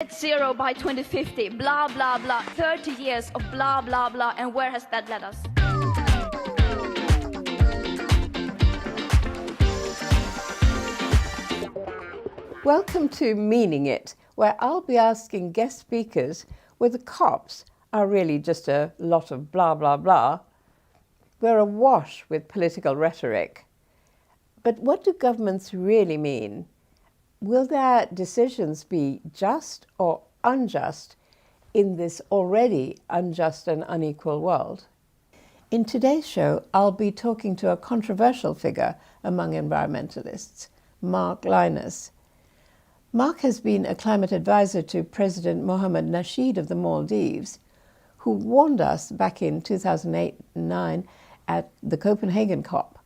Net zero by 2050, blah, blah, blah. 30 years of blah, blah, blah. And where has that led us? Welcome to Meaning It, where I'll be asking guest speakers whether COPs are really just a lot of blah, blah, blah. We're awash with political rhetoric. But what do governments really mean? Will their decisions be just or unjust in this already unjust and unequal world? In today's show, I'll be talking to a controversial figure among environmentalists, Mark Lynas. Mark has been a climate advisor to President Mohammed Nasheed of the Maldives, who warned us back in 2008 and 2009 at the Copenhagen COP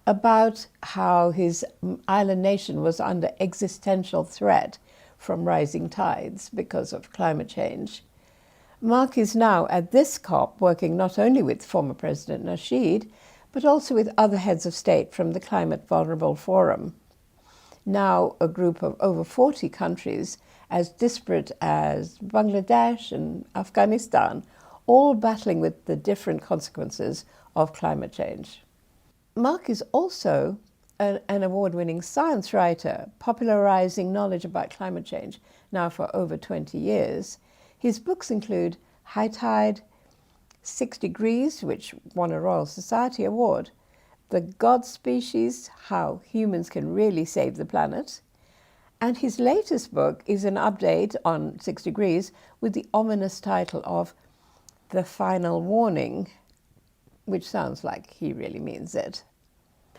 about how his island nation was under existential threat from rising tides because of climate change. Mark is now at this COP working not only with former President Nasheed, but also with other heads of state from the Climate Vulnerable Forum, now a group of over 40 countries as disparate as Bangladesh and Afghanistan, all battling with the different consequences of climate change. Mark is also an award-winning science writer, popularizing knowledge about climate change now for over 20 years. His books include High Tide, 6 Degrees, which won a Royal Society Award, The God Species, How Humans Can Really Save the Planet, and his latest book is an update on 6 Degrees with the ominous title of The Final Warning, which sounds like he really means it.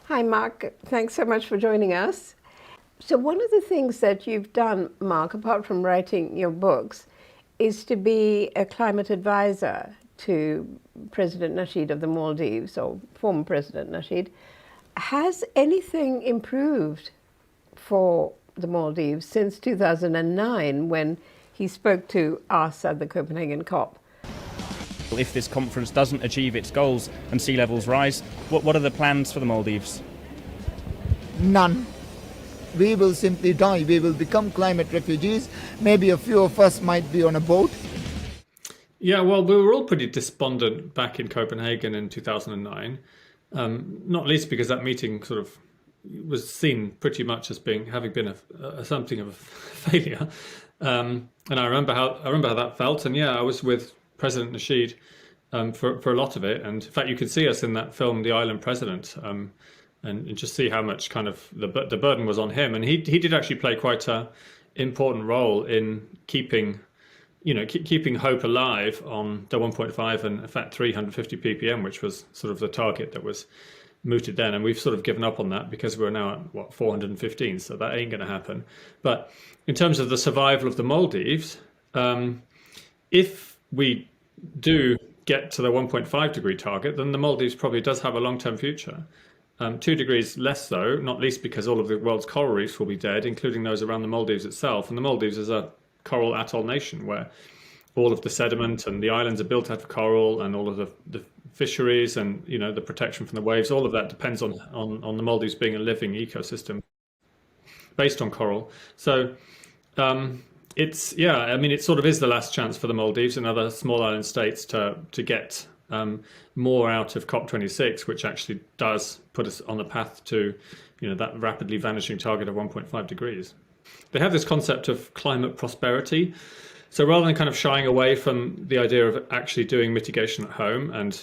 Hi, Mark. Thanks so much for joining us. So one of the things that you've done, Mark, apart from writing your books, is to be a climate advisor to President Nasheed of the Maldives, or former President Nasheed. Has anything improved for the Maldives since 2009 when he spoke to us at the Copenhagen COP? If this conference doesn't achieve its goals and sea levels rise, what are the plans for the Maldives? None. We will simply die. We will become climate refugees. Maybe a few of us might be on a boat. Yeah, well, we were all pretty despondent back in Copenhagen in 2009, not least because that meeting sort of was seen pretty much as having been something of a failure. And I remember how that felt. And yeah, I was with President Nasheed for a lot of it, and in fact you could see us in that film The Island President, and just see how much kind of the burden was on him, and he did actually play quite a important role in keeping hope alive on the 1.5 and in fact 350 ppm, which was sort of the target that was mooted then, and we've sort of given up on that because we're now at 415, so that ain't going to happen. But in terms of the survival of the Maldives, if we do get to the 1.5 degree target, then the Maldives probably does have a long-term future. 2 degrees less though, not least because all of the world's coral reefs will be dead, including those around the Maldives itself. And the Maldives is a coral atoll nation where all of the sediment and the islands are built out of coral, and all of the fisheries and the protection from the waves, all of that depends on the Maldives being a living ecosystem based on coral. So it sort of is the last chance for the Maldives and other small island states to get more out of COP26, which actually does put us on the path to that rapidly vanishing target of 1.5 degrees. They have this concept of climate prosperity. So rather than kind of shying away from the idea of actually doing mitigation at home and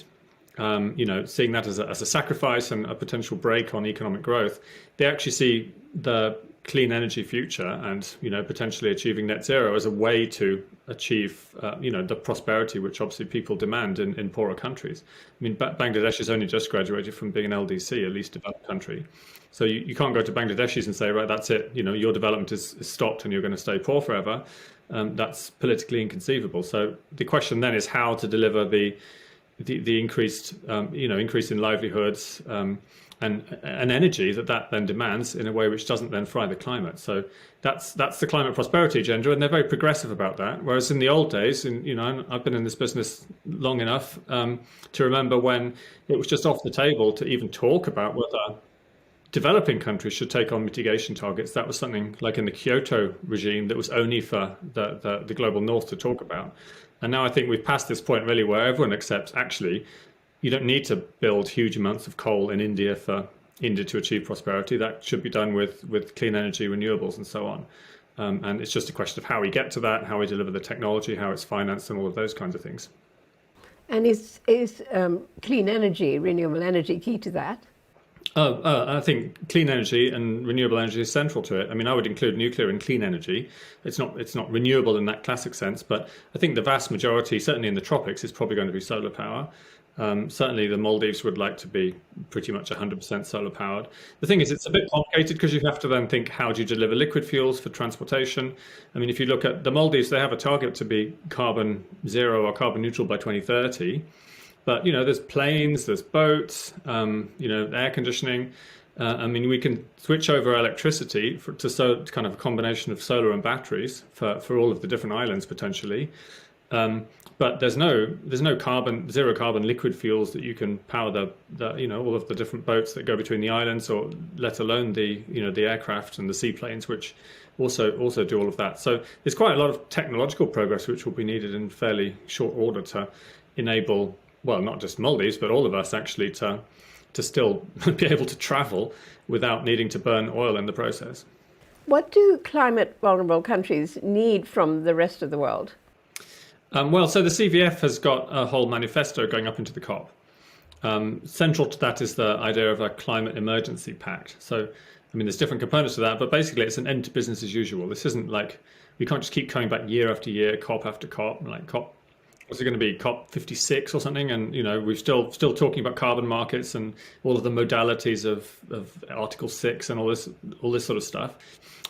seeing that as a sacrifice and a potential break on economic growth, they actually see the clean energy future and potentially achieving net zero as a way to achieve the prosperity which obviously people demand in poorer countries. I mean, Bangladesh has only just graduated from being an LDC, a least developed country, so you can't go to Bangladeshis and say, right, that's it, your development is stopped and you're going to stay poor forever. That's politically inconceivable. So the question then is how to deliver the increased increase in livelihoods and energy that then demands in a way which doesn't then fry the climate. So that's the climate prosperity agenda, and they're very progressive about that. Whereas in the old days, I've been in this business long enough to remember when it was just off the table to even talk about whether developing countries should take on mitigation targets. That was something like in the Kyoto regime that was only for the global north to talk about. And now I think we've passed this point really where everyone accepts actually you don't need to build huge amounts of coal in India for India to achieve prosperity. That should be done with clean energy, renewables, and so on. And it's just a question of how we get to that, how we deliver the technology, how it's financed, and all of those kinds of things. And is clean energy, renewable energy, key to that? I think clean energy and renewable energy is central to it. I mean, I would include nuclear in clean energy. It's not renewable in that classic sense, but I think the vast majority, certainly in the tropics, is probably going to be solar power. Certainly the Maldives would like to be pretty much 100% solar powered. The thing is, it's a bit complicated because you have to then think, how do you deliver liquid fuels for transportation? I mean, if you look at the Maldives, they have a target to be carbon zero or carbon neutral by 2030. But, there's planes, there's boats, air conditioning. I mean, we can switch over electricity to kind of a combination of solar and batteries for all of the different islands potentially. But there's no zero carbon liquid fuels that you can power all of the different boats that go between the islands, or let alone the aircraft and the seaplanes, which also do all of that. So there's quite a lot of technological progress which will be needed in fairly short order to enable, well, not just Maldives, but all of us actually to still be able to travel without needing to burn oil in the process. What do climate vulnerable countries need from the rest of the world? So the CVF has got a whole manifesto going up into the COP. Central to that is the idea of a climate emergency pact. So, I mean, there's different components to that, but basically it's an end to business as usual. This isn't like, we can't just keep coming back year after year, COP after COP, like COP. What's it going to be, COP26 or something? And, we're still talking about carbon markets and all of the modalities of Article 6 and all this sort of stuff.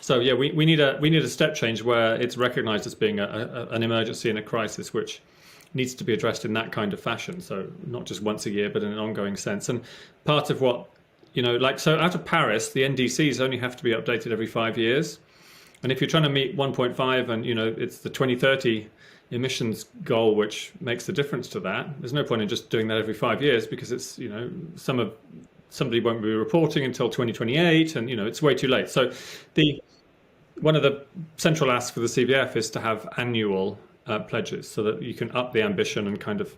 So yeah, we need a step change where it's recognised as being an emergency and a crisis, which needs to be addressed in that kind of fashion. So not just once a year, but in an ongoing sense. And part of what, so out of Paris, the NDCs only have to be updated every 5 years. And if you're trying to meet 1.5 and, it's the 2030 emissions goal which makes the difference to that, there's no point in just doing that every 5 years, because it's, somebody won't be reporting until 2028 and, it's way too late. So one of the central asks for the CVF is to have annual pledges so that you can up the ambition and kind of,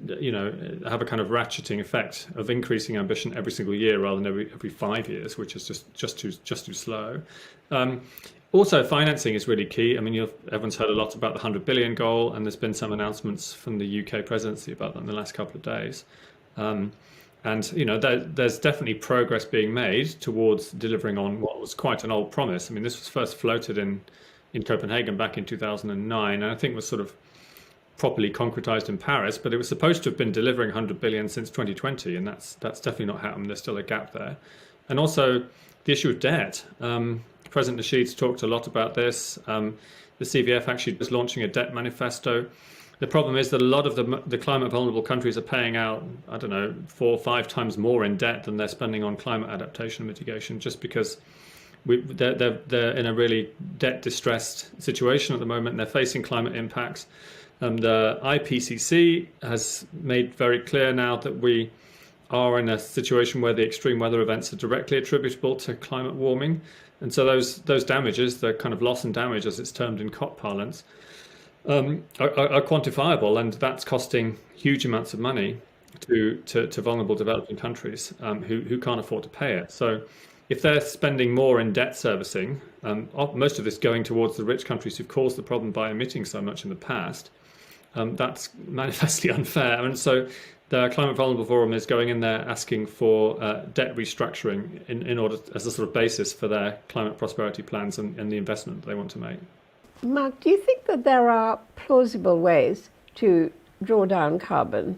have a kind of ratcheting effect of increasing ambition every single year rather than every 5 years, which is just too slow. Also, financing is really key. I mean, everyone's heard a lot about the 100 billion goal, and there's been some announcements from the UK presidency about that in the last couple of days. And there's definitely progress being made towards delivering on what was quite an old promise. I mean, this was first floated in Copenhagen back in 2009, and I think was sort of properly concretized in Paris. But it was supposed to have been delivering 100 billion since 2020, and that's definitely not happened. There's still a gap there. And also the issue of debt. President Nasheed's talked a lot about this. The CVF actually is launching a debt manifesto. The problem is that a lot of the climate vulnerable countries are paying out, 4 or 5 times more in debt than they're spending on climate adaptation and mitigation, just because they're in a really debt distressed situation at the moment, and they're facing climate impacts. The IPCC has made very clear now that we are in a situation where the extreme weather events are directly attributable to climate warming. And so those damages, the kind of loss and damage, as it's termed in COP parlance, are quantifiable, and that's costing huge amounts of money to vulnerable developing countries who can't afford to pay it. So if they're spending more in debt servicing, most of this going towards the rich countries who've caused the problem by emitting so much in the past, that's manifestly unfair. And so the Climate Vulnerable Forum is going in there asking for debt restructuring in order as a sort of basis for their climate prosperity plans and the investment they want to make. Mark, do you think that there are plausible ways to draw down carbon?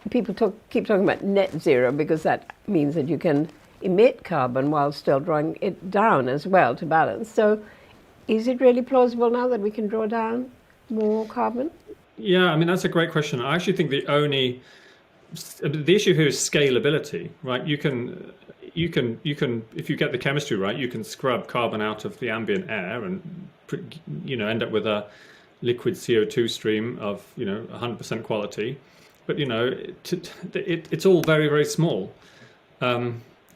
People keep talking about net zero because that means that you can emit carbon while still drawing it down as well to balance. So is it really plausible now that we can draw down more carbon? Yeah, I mean, that's a great question. I actually think the issue here is scalability, right? You can, if you get the chemistry right, you can scrub carbon out of the ambient air and, end up with a liquid CO2 stream of, 100% quality. But, it's all very, very small.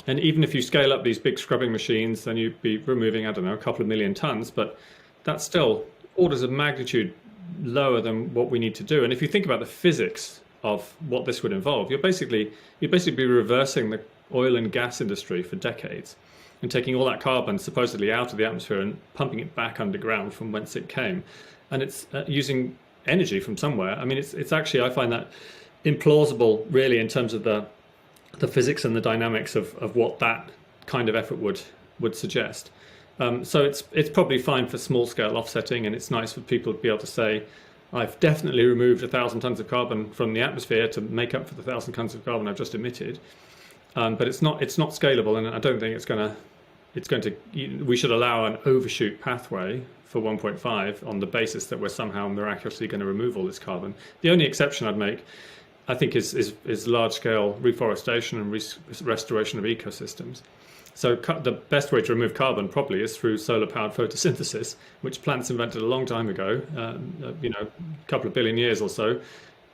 And even if you scale up these big scrubbing machines, then you'd be removing, I don't know, a couple of million tons, but that's still orders of magnitude lower than what we need to do. And if you think about the physics of what this would involve, you'd basically be reversing the oil and gas industry for decades and taking all that carbon supposedly out of the atmosphere and pumping it back underground from whence it came. And it's using energy from somewhere. I mean, it's actually, I find that implausible really in terms of the physics and the dynamics of what that kind of effort would suggest. So it's probably fine for small scale offsetting, and it's nice for people to be able to say, I've definitely removed 1,000 tons of carbon from the atmosphere to make up for the 1,000 tons of carbon I've just emitted. But it's not scalable, and I don't think we should allow an overshoot pathway for 1.5 on the basis that we're somehow miraculously going to remove all this carbon. The only exception I'd make, I think, is large-scale reforestation and restoration of ecosystems. So the best way to remove carbon probably is through solar-powered photosynthesis, which plants invented a long time ago, a couple of billion years or so,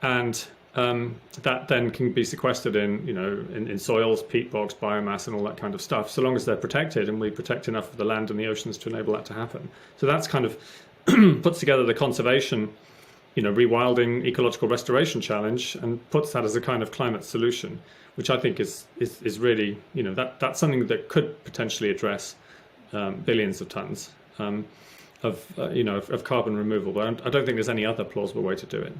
and that then can be sequestered in soils, peat bogs, biomass, and all that kind of stuff, so long as they're protected and we protect enough of the land and the oceans to enable that to happen. So that's kind of puts together the conservation, rewilding, ecological restoration challenge, and puts that as a kind of climate solution, which I think is really, that's something that could potentially address billions of tons of carbon removal. But I don't think there's any other plausible way to do it.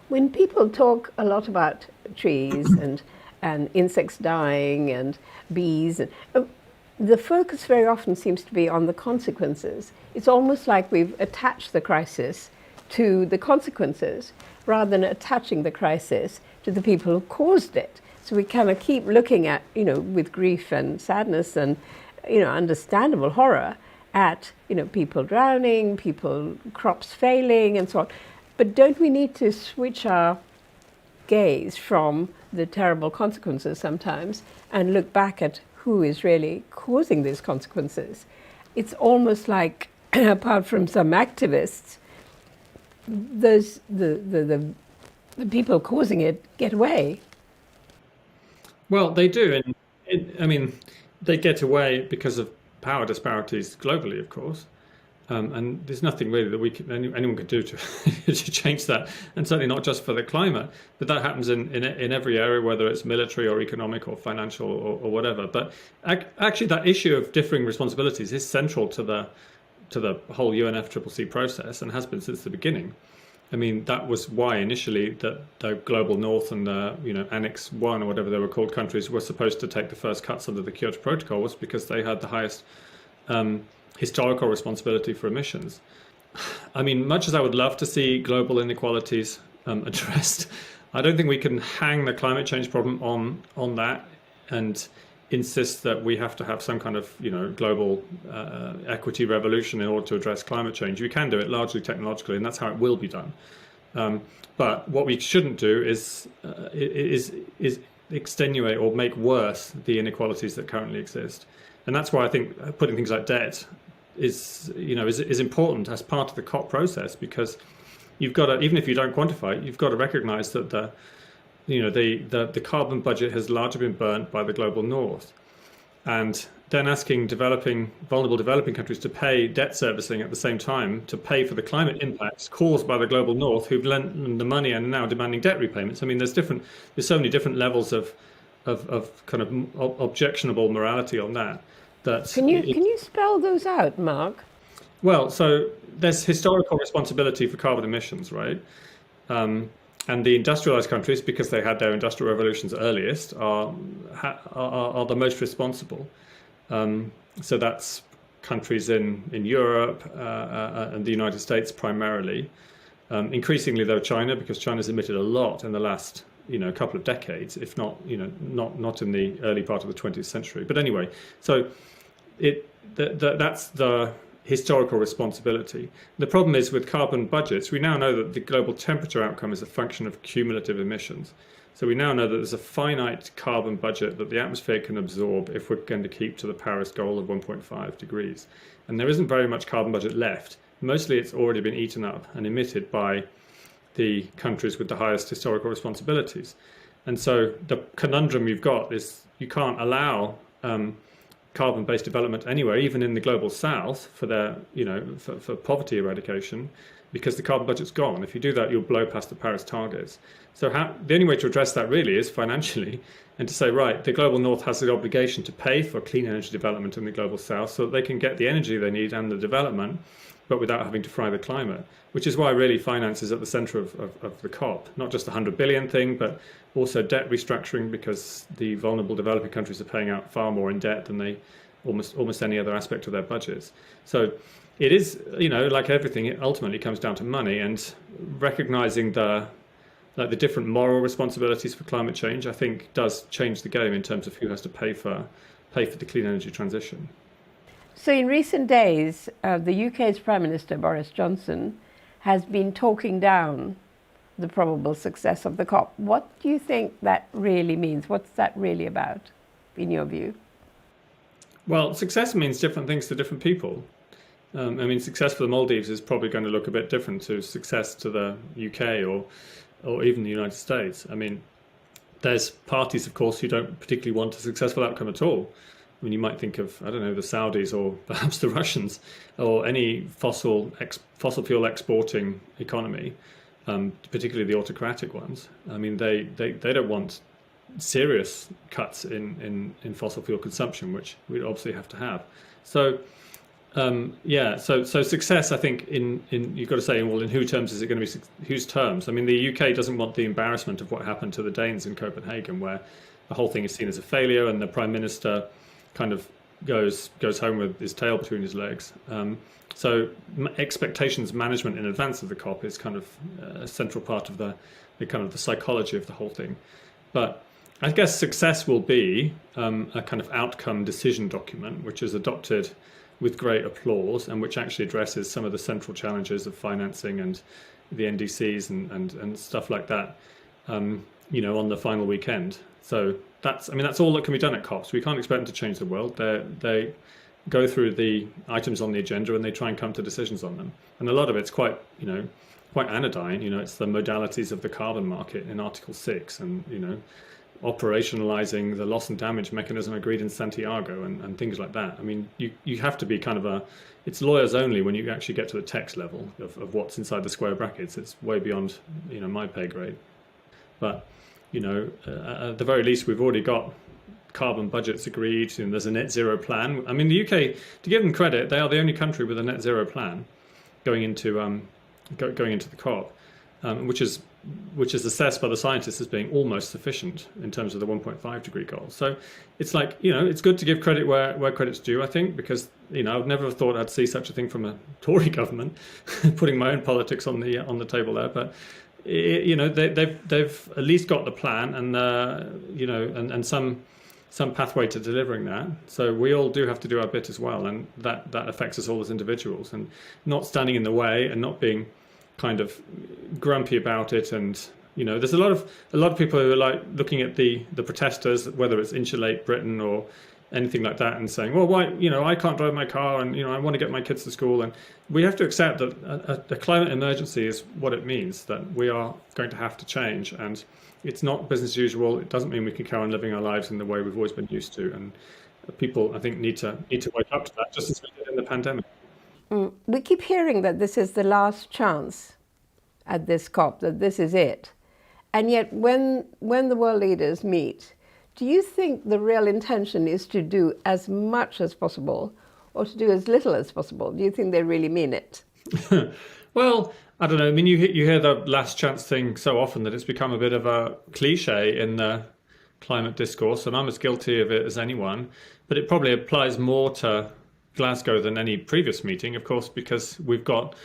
When people talk a lot about trees and insects dying and bees, the focus very often seems to be on the consequences. It's almost like we've attached the crisis to the consequences rather than attaching the crisis to the people who caused it. So we kind of keep looking at, with grief and sadness and, understandable horror at, people drowning, crops failing and so on. But don't we need to switch our gaze from the terrible consequences sometimes and look back at who is really causing these consequences? It's almost like, apart from some activists, the people causing it get away. Well, they do, and they get away because of power disparities globally, of course. And there's nothing really that anyone could do to to change that, and certainly not just for the climate. But that happens in every area, whether it's military or economic or financial or whatever. But actually, that issue of differing responsibilities is central to the whole UNFCCC process and has been since the beginning. That was why initially that the global north and the Annex 1 or whatever they were called countries were supposed to take the first cuts under the Kyoto Protocol, was because they had the highest historical responsibility for emissions. Much as I would love to see global inequalities addressed, I don't think we can hang the climate change problem on that and insist that we have to have some kind of global equity revolution in order to address climate change. We can do it largely technologically, and that's how it will be done. But what we shouldn't do is extenuate or make worse the inequalities that currently exist. And that's why I think putting things like debt is important as part of the COP process, because you've got to, even if you don't quantify it, you've got to recognise that the carbon budget has largely been burnt by the global north, and then asking vulnerable developing countries to pay debt servicing at the same time to pay for the climate impacts caused by the global north, who've lent them the money and are now demanding debt repayments. There's so many different levels of kind of objectionable morality on that. Can you spell those out, Mark? Well, so there's historical responsibility for carbon emissions, right? And the industrialized countries, because they had their industrial revolutions earliest, are the most responsible. So that's countries in Europe and the United States primarily. Increasingly, though, China, because China's emitted a lot in the last couple of decades, if not not in the early part of the 20th century. But anyway, so that's the historical responsibility. The problem is with carbon budgets, we now know that the global temperature outcome is a function of cumulative emissions. So we now know that there's a finite carbon budget that the atmosphere can absorb if we're going to keep to the Paris goal of 1.5 degrees. And there isn't very much carbon budget left. Mostly it's already been eaten up and emitted by the countries with the highest historical responsibilities. And so the conundrum you've got is you can't allow carbon-based development anywhere, even in the global south, for their, for poverty eradication, because the carbon budget's gone. If you do that, you'll blow past the Paris targets. So the only way to address that really is financially, and to say, right, the global north has the obligation to pay for clean energy development in the global south so that they can get the energy they need and the development, but without having to fry the climate, which is why really finance is at the center of the COP. Not just the 100 billion thing, but also debt restructuring, because the vulnerable developing countries are paying out far more in debt than they almost any other aspect of their budgets. So it is, like everything, it ultimately comes down to money, and recognizing the different moral responsibilities for climate change, I think, does change the game in terms of who has to pay for the clean energy transition. So in recent days, the UK's Prime Minister, Boris Johnson, has been talking down the probable success of the COP. What do you think that really means? What's that really about, in your view? Well, success means different things to different people. Success for the Maldives is probably going to look a bit different to success to the UK or even the United States. There's parties, of course, who don't particularly want a successful outcome at all. You might think of, I don't know, the Saudis or perhaps the Russians, or any fossil fuel exporting economy, particularly the autocratic ones. They don't want serious cuts in fossil fuel consumption, which we obviously have to have. So so success, I think, in you've got to say, well, in whose terms is it going to be? Whose terms? The UK doesn't want the embarrassment of what happened to the Danes in Copenhagen, where the whole thing is seen as a failure, and the Prime Minister kind of goes home with his tail between his legs. So expectations management in advance of the COP is kind of a central part of the psychology of the whole thing. But I guess success will be a kind of outcome decision document, which is adopted with great applause, and which actually addresses some of the central challenges of financing and the NDCs and stuff like that, on the final weekend. So that's all that can be done at COPs. We can't expect them to change the world. They go through the items on the agenda and they try and come to decisions on them. And a lot of it's quite anodyne. It's the modalities of the carbon market in Article 6, and operationalizing the loss and damage mechanism agreed in Santiago and things like that. You have to be it's lawyers only when you actually get to the text level of what's inside the square brackets. It's way beyond my pay grade. But at the very least, we've already got carbon budgets agreed, and there's a net zero plan. The UK, to give them credit, they are the only country with a net zero plan going into the COP, which is assessed by the scientists as being almost sufficient in terms of the 1.5 degree goal. So it's it's good to give credit where credit's due, I think, because I've never thought I'd see such a thing from a Tory government, putting my own politics on the table there, but. They've at least got the plan and and some pathway to delivering that. So we all do have to do our bit as well, and that affects us all as individuals, and not standing in the way and not being kind of grumpy about it. And there's a lot of people who are looking at the protesters, whether it's Insulate Britain or anything like that, and saying, well, why, I can't drive my car, and I want to get my kids to school. And we have to accept that a climate emergency is what it means, that we are going to have to change, and it's not business as usual. It doesn't mean we can carry on living our lives in the way we've always been used to, and people, I think, need to wake up to that, just as we did in the pandemic. We keep hearing that this is the last chance at this COP, that this is it, and yet when the world leaders meet, do you think the real intention is to do as much as possible or to do as little as possible? Do you think they really mean it? Well, I don't know. You hear the last chance thing so often that it's become a bit of a cliche in the climate discourse, and I'm as guilty of it as anyone. But it probably applies more to Glasgow than any previous meeting, of course, because we've got,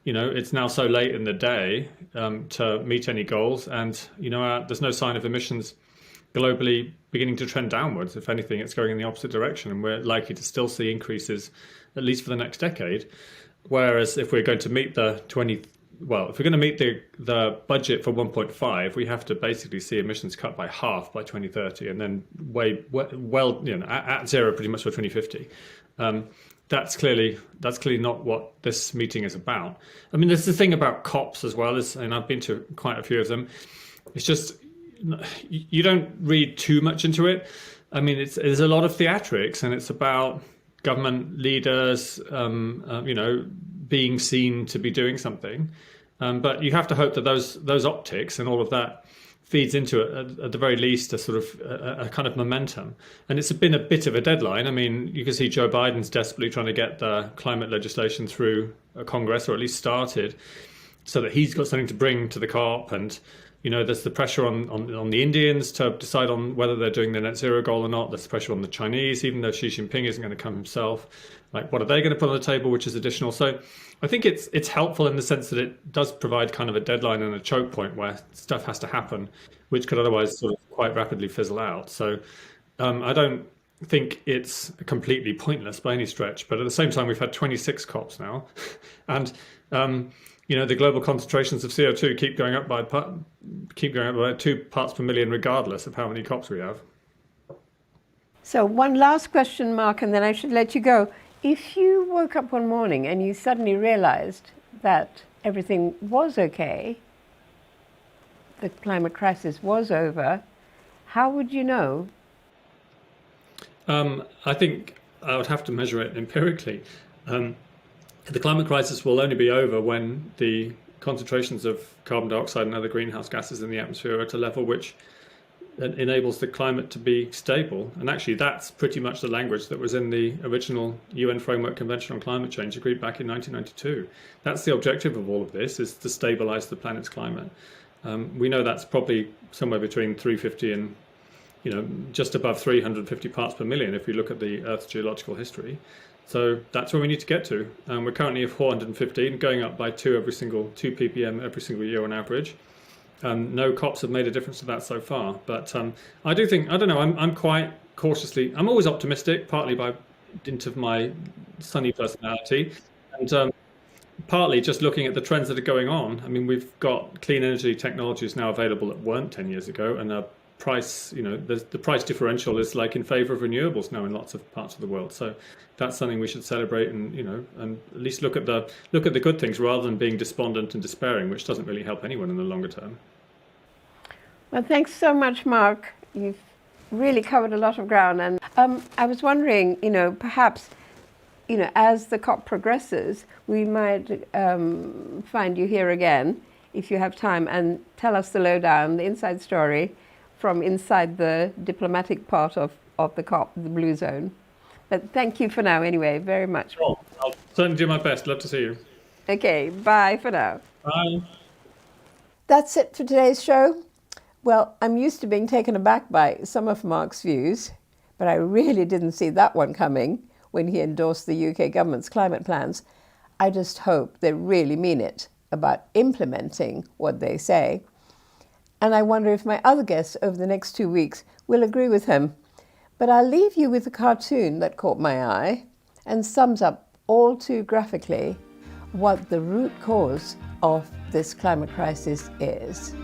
it's now so late in the day to meet any goals, and, there's no sign of emissions globally beginning to trend downwards. If anything, it's going in the opposite direction, and we're likely to still see increases at least for the next decade. Whereas if we're going to meet the budget for 1.5, we have to basically see emissions cut by half by 2030, and then at zero pretty much for 2050. That's clearly not what this meeting is about. There's the thing about COPs as well, and I've been to quite a few of them. It's just, you don't read too much into it. I mean, there's a lot of theatrics, and it's about government leaders, being seen to be doing something. But you have to hope that those optics and all of that feeds into it, at the very least, a sort of a kind of momentum. And it's been a bit of a deadline. I mean, you can see Joe Biden's desperately trying to get the climate legislation through Congress, or at least started, so that he's got something to bring to the COP. And there's the pressure on the Indians to decide on whether they're doing the net zero goal or not. There's pressure on the Chinese, even though Xi Jinping isn't going to come himself. Like, what are they going to put on the table, which is additional? So I think it's helpful in the sense that it does provide kind of a deadline and a choke point where stuff has to happen, which could otherwise sort of quite rapidly fizzle out. So I don't think it's completely pointless by any stretch. But at the same time, we've had 26 COPs now. And the global concentrations of CO2 keep going up by 2 parts per million, regardless of how many COPs we have. So one last question, Mark, and then I should let you go. If you woke up one morning and you suddenly realized that everything was okay, the climate crisis was over, how would you know? I think I would have to measure it empirically. The climate crisis will only be over when the concentrations of carbon dioxide and other greenhouse gases in the atmosphere are at a level which enables the climate to be stable. And actually, that's pretty much the language that was in the original UN Framework Convention on Climate Change, agreed back in 1992. That's the objective of all of this, is to stabilize the planet's climate. We know that's probably somewhere between 350 and just above 350 parts per million if we look at the Earth's geological history. So that's where we need to get to. We're currently at 415, going up by 2 ppm every single year on average. No COPs have made a difference to that so far. But I do think, I'm quite cautiously, I'm always optimistic, partly by dint of my sunny personality, and partly just looking at the trends that are going on. I mean, we've got clean energy technologies now available that weren't 10 years ago, and the price differential is like in favor of renewables now in lots of parts of the world. So that's something we should celebrate, and and at least look at the good things rather than being despondent and despairing, which doesn't really help anyone in the longer term. Well, thanks so much, Mark. You've really covered a lot of ground, and I was wondering, perhaps, as the COP progresses, we might find you here again if you have time, and tell us the lowdown, the inside story from inside the diplomatic part of the COP, the Blue Zone. But thank you for now anyway, very much. Sure. I'll certainly do my best. Love to see you. Okay, bye for now. Bye. That's it for today's show. Well, I'm used to being taken aback by some of Mark's views, but I really didn't see that one coming when he endorsed the UK government's climate plans. I just hope they really mean it about implementing what they say. And I wonder if my other guests over the next 2 weeks will agree with him. But I'll leave you with a cartoon that caught my eye and sums up all too graphically what the root cause of this climate crisis is.